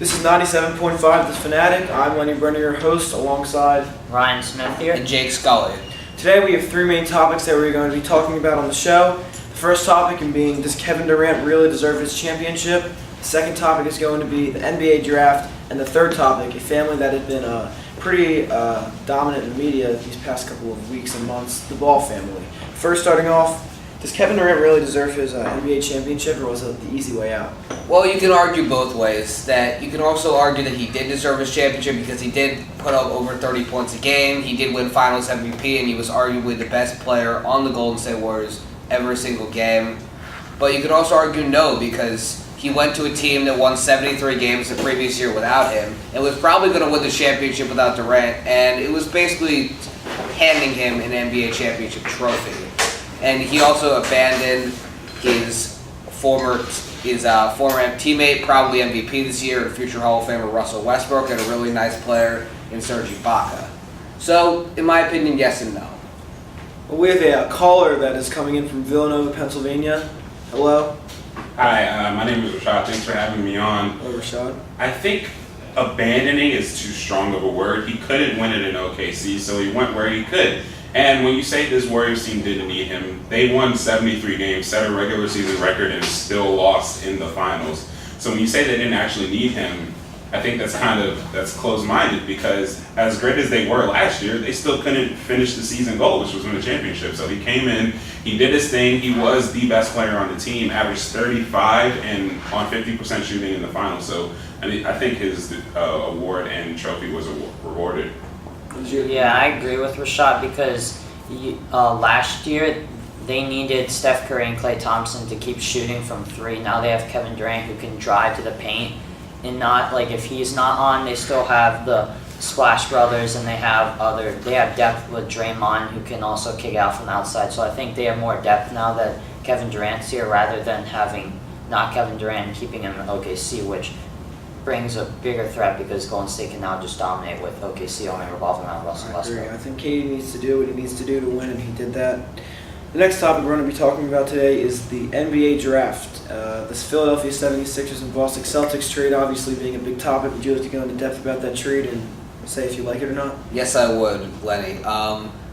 This is 97.5 The Fanatic. I'm Lenny Brenner, your host, alongside Ryan Smith here. And Jake Scully. Today we have three main topics that we're going to be talking about on the show. The first topic being, does Kevin Durant really deserve his championship? The second topic is going to be the NBA draft. And the third topic, a family that has been pretty dominant in the media these past couple of weeks and months, the Ball family. First, starting off, does Kevin Durant really deserve his NBA championship, or was it the easy way out? Well, you can argue both ways. That you can also argue that he did deserve his championship because he did put up over 30 points a game. He did win Finals MVP, and he was arguably the best player on the Golden State Warriors every single game. But you could also argue no, because he went to a team that won 73 games the previous year without him and was probably going to win the championship without Durant, and it was basically handing him an NBA championship trophy. And he also abandoned his former teammate, probably MVP this year, and future Hall of Famer Russell Westbrook, and a really nice player in Serge Ibaka. So, in my opinion, yes and no. Well, we have a caller that is coming in from Villanova, Pennsylvania. Hello. Hi, my name is Rashad. Thanks for having me on. Hello, Rashad. I think abandoning is too strong of a word. He couldn't win it in OKC, so he went where he could. And when you say this Warriors team didn't need him, they won 73 games, set a regular season record, and still lost in the finals. So when you say they didn't actually need him, I think that's closed-minded, because as great as they were last year, they still couldn't finish the season goal, which was win the championship. So he came in, he did his thing, he was the best player on the team, averaged 35 and on 50% shooting in the finals. So I think his award and trophy was rewarded. Yeah, I agree with Rashad, because last year they needed Steph Curry and Klay Thompson to keep shooting from three. Now they have Kevin Durant, who can drive to the paint, and not like if he's not on, they still have the Splash Brothers, and they have depth with Draymond, who can also kick out from the outside. So I think they have more depth now that Kevin Durant's here, rather than having not Kevin Durant and keeping him in OKC, which brings a bigger threat because Golden State can now just dominate with OKC only revolving around Russell Westbrook. I think KD needs to do what he needs to do to win, and he did that. The next topic we're going to be talking about today is the NBA draft. This Philadelphia 76ers and Boston Celtics trade obviously being a big topic. Would you like to go into depth about that trade and say if you like it or not? Yes, I would, Lenny.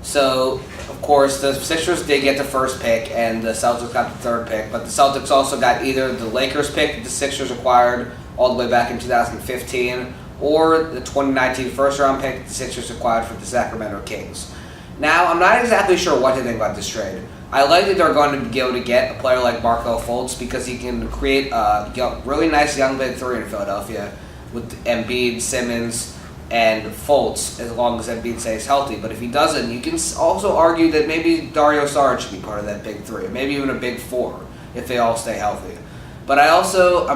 So, of course, the Sixers did get the first pick, and the Celtics got the third pick, but the Celtics also got either the Lakers pick that the Sixers acquired all the way back in 2015, or the 2019 first-round pick that the Sixers acquired for the Sacramento Kings. Now, I'm not exactly sure what to think about this trade. I like that they're going to be able to get a player like Markelle Fultz, because he can create a really nice young big three in Philadelphia with Embiid, Simmons, and Fultz, as long as Embiid stays healthy. But if he doesn't, you can also argue that maybe Dario Saric should be part of that big three, maybe even a big four, if they all stay healthy. But I also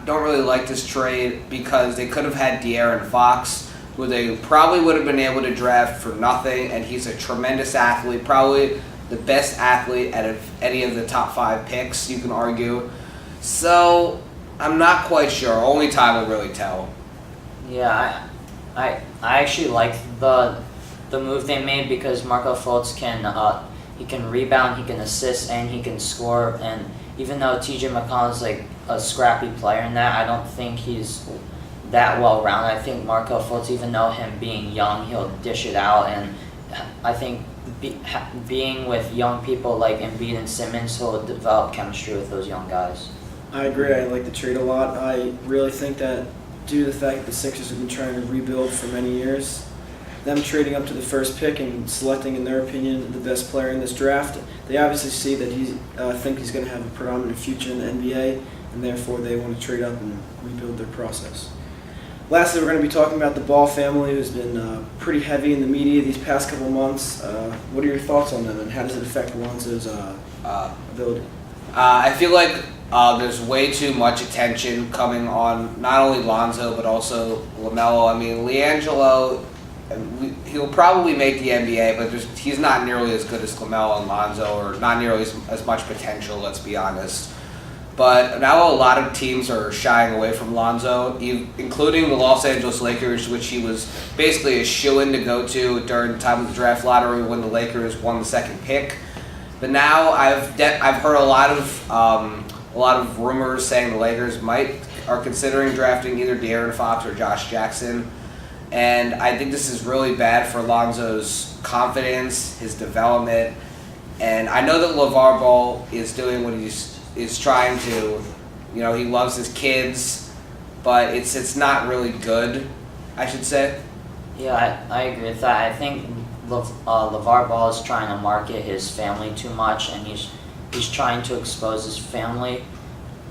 don't really like this trade, because they could have had De'Aaron Fox, who they probably would have been able to draft for nothing, and he's a tremendous athlete, probably the best athlete out of any of the top 5 picks, you can argue. So I'm not quite sure. Only time will really tell. Yeah, I actually like the move they made, because Markelle Fultz can rebound, he can assist, and he can score. And even though TJ McConnell is like a scrappy player in that, I don't think he's that well-rounded. I think Markelle Fultz, even though him being young, he'll dish it out. And I think being with young people like Embiid and Simmons, he'll develop chemistry with those young guys. I agree. I like the trade a lot. I really think that due to the fact that the Sixers have been trying to rebuild for many years, them trading up to the first pick and selecting, in their opinion, the best player in this draft, they obviously see that think he's going to have a predominant future in the NBA, and therefore they want to trade up and rebuild their process. Lastly, we're going to be talking about the Ball family, who's been pretty heavy in the media these past couple months. What are your thoughts on them, and how does it affect Lonzo's ability? I feel like there's way too much attention coming on not only Lonzo, but also LaMelo. I mean, LiAngelo, he'll probably make the NBA, but he's not nearly as good as LaMelo and Lonzo, or not nearly as much potential, let's be honest. But now a lot of teams are shying away from Lonzo, including the Los Angeles Lakers, which he was basically a shoo-in to go to during the time of the draft lottery when the Lakers won the second pick. But now I've heard a lot of rumors saying the Lakers might are considering drafting either De'Aaron Fox or Josh Jackson. And I think this is really bad for Lonzo's confidence, his development. And I know that LeVar Ball is doing what is trying to, he loves his kids, but it's not really good, I should say. Yeah, I agree with that. I think LeVar Ball is trying to market his family too much, and he's trying to expose his family.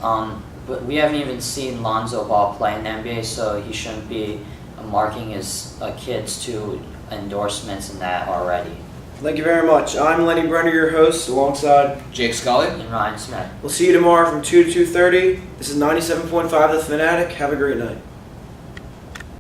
But we haven't even seen Lonzo Ball play in the NBA, so he shouldn't be marking his kids to endorsements and that already. Thank you very much. I'm Lenny Brenner, your host, alongside Jake Scully. And Ryan Smith. We'll see you tomorrow from 2 to 2:30. This is 97.5 The Fanatic. Have a great night.